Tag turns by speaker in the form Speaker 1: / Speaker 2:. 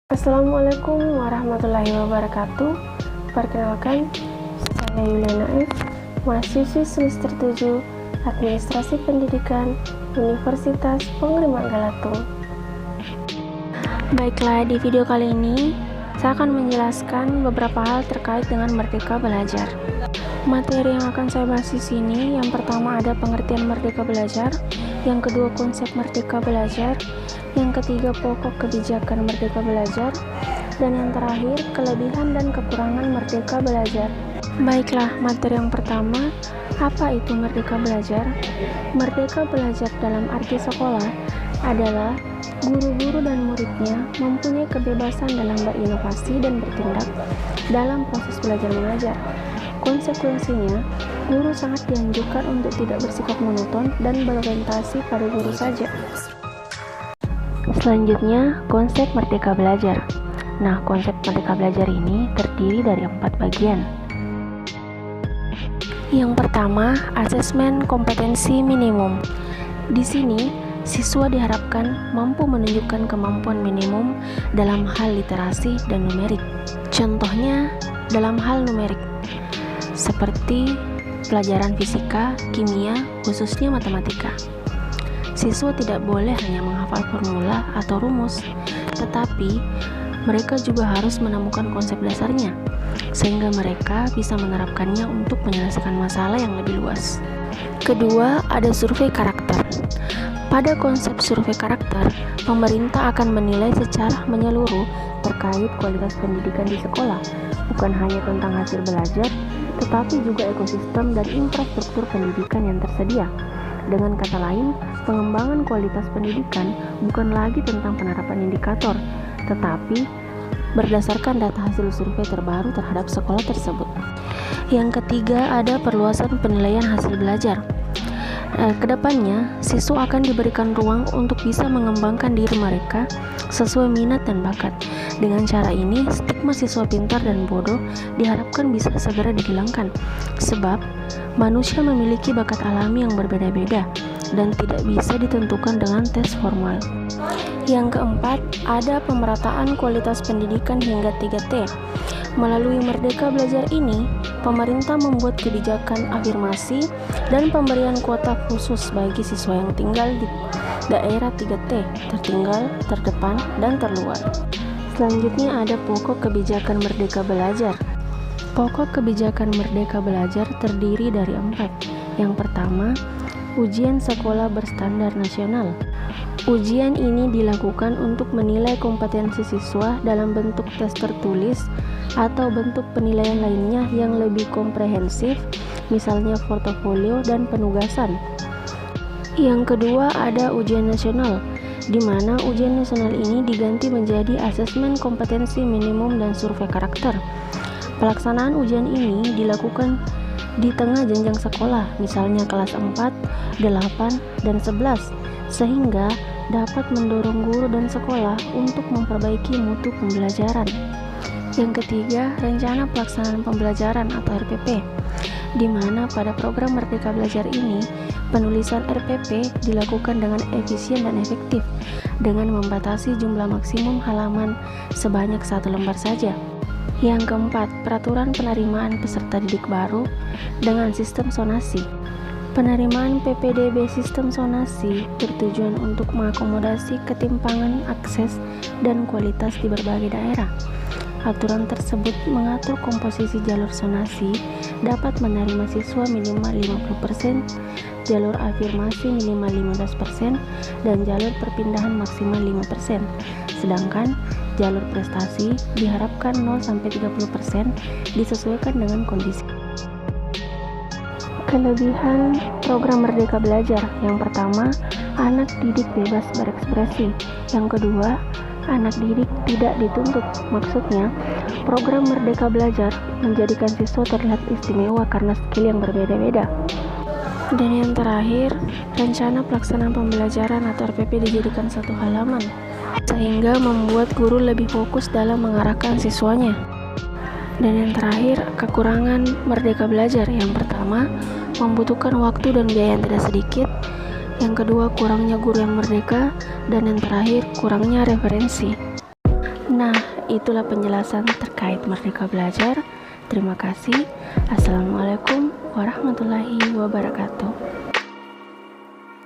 Speaker 1: Assalamualaikum warahmatullahi wabarakatuh. Perkenalkan, saya Yuliana F, mahasiswi semester 7 Administrasi Pendidikan Universitas Pengerima Galatung. Baiklah, di video kali ini saya akan menjelaskan beberapa hal terkait dengan Merdeka Belajar. Materi yang akan saya bahas di sini, yang pertama ada pengertian Merdeka Belajar, yang kedua konsep Merdeka Belajar, yang ketiga pokok kebijakan Merdeka Belajar, dan yang terakhir kelebihan dan kekurangan Merdeka Belajar. Baiklah, materi yang pertama, apa itu Merdeka Belajar? Merdeka Belajar dalam arti sekolah adalah guru-guru dan muridnya mempunyai kebebasan dalam berinovasi dan bertindak dalam proses belajar mengajar. Konsekuensinya, guru sangat dianjurkan untuk tidak bersikap monoton dan berorientasi pada guru saja. Selanjutnya, konsep Merdeka Belajar. Nah, konsep Merdeka Belajar ini terdiri dari 4 bagian. Yang pertama, asesmen kompetensi minimum. Di sini, siswa diharapkan mampu menunjukkan kemampuan minimum dalam hal literasi dan numerik. Contohnya, dalam hal numerik, seperti pelajaran fisika, kimia, khususnya matematika. Siswa tidak boleh hanya menghafal formula atau rumus, tetapi mereka juga harus menemukan konsep dasarnya, sehingga mereka bisa menerapkannya untuk menyelesaikan masalah yang lebih luas. Kedua, ada survei karakter. Pada konsep survei karakter, pemerintah akan menilai secara menyeluruh terkait kualitas pendidikan di sekolah, bukan hanya tentang hasil belajar, tetapi juga ekosistem dan infrastruktur pendidikan yang tersedia. Dengan kata lain, pengembangan kualitas pendidikan bukan lagi tentang penerapan indikator, tetapi berdasarkan data hasil survei terbaru terhadap sekolah tersebut. Yang ketiga, ada perluasan penilaian hasil belajar. Kedepannya, siswa akan diberikan ruang untuk bisa mengembangkan diri mereka sesuai minat dan bakat. Dengan cara ini, stigma siswa pintar dan bodoh diharapkan bisa segera dihilangkan, sebab manusia memiliki bakat alami yang berbeda-beda dan tidak bisa ditentukan dengan tes formal. Yang keempat, ada pemerataan kualitas pendidikan hingga 3T. Melalui Merdeka Belajar ini, pemerintah membuat kebijakan afirmasi dan pemberian kuota khusus bagi siswa yang tinggal di daerah 3T, tertinggal, terdepan, dan terluar. Selanjutnya ada pokok kebijakan Merdeka Belajar. Pokok kebijakan Merdeka Belajar terdiri dari 4. Yang pertama, ujian sekolah berstandar nasional. Ujian ini dilakukan untuk menilai kompetensi siswa dalam bentuk tes tertulis atau bentuk penilaian lainnya yang lebih komprehensif, misalnya portofolio dan penugasan. Yang kedua ada ujian nasional, di mana ujian nasional ini diganti menjadi asesmen kompetensi minimum dan survei karakter. Pelaksanaan ujian ini dilakukan di tengah jenjang sekolah, misalnya kelas 4, 8, dan 11, sehingga dapat mendorong guru dan sekolah untuk memperbaiki mutu pembelajaran. Yang ketiga, rencana pelaksanaan pembelajaran atau RPP, di mana pada program Merdeka Belajar ini, penulisan RPP dilakukan dengan efisien dan efektif, dengan membatasi jumlah maksimum halaman sebanyak 1 lembar saja. Yang keempat, peraturan penerimaan peserta didik baru dengan sistem sonasi. Penerimaan PPDB sistem sonasi bertujuan untuk mengakomodasi ketimpangan akses dan kualitas di berbagai daerah. Aturan tersebut mengatur komposisi jalur sonasi dapat menerima siswa minimal 50%, jalur afirmasi minimal 15%, dan jalur perpindahan maksimal 5%. Sedangkan jalur prestasi diharapkan 0-30% disesuaikan dengan kondisi. Kelebihan program Merdeka Belajar. Yang pertama, anak didik bebas berekspresi. Yang kedua, anak didik tidak dituntut. Maksudnya, program Merdeka Belajar menjadikan siswa terlihat istimewa karena skill yang berbeda-beda. Dan yang terakhir, rencana pelaksanaan pembelajaran atau RPP dijadikan satu halaman, sehingga membuat guru lebih fokus dalam mengarahkan siswanya. Dan yang terakhir, kekurangan Merdeka Belajar. Yang pertama, membutuhkan waktu dan biaya yang tidak sedikit. Yang kedua, kurangnya guru yang merdeka. Dan yang terakhir, kurangnya referensi. Nah, itulah penjelasan terkait Merdeka Belajar. Terima kasih. Assalamualaikum warahmatullahi wabarakatuh.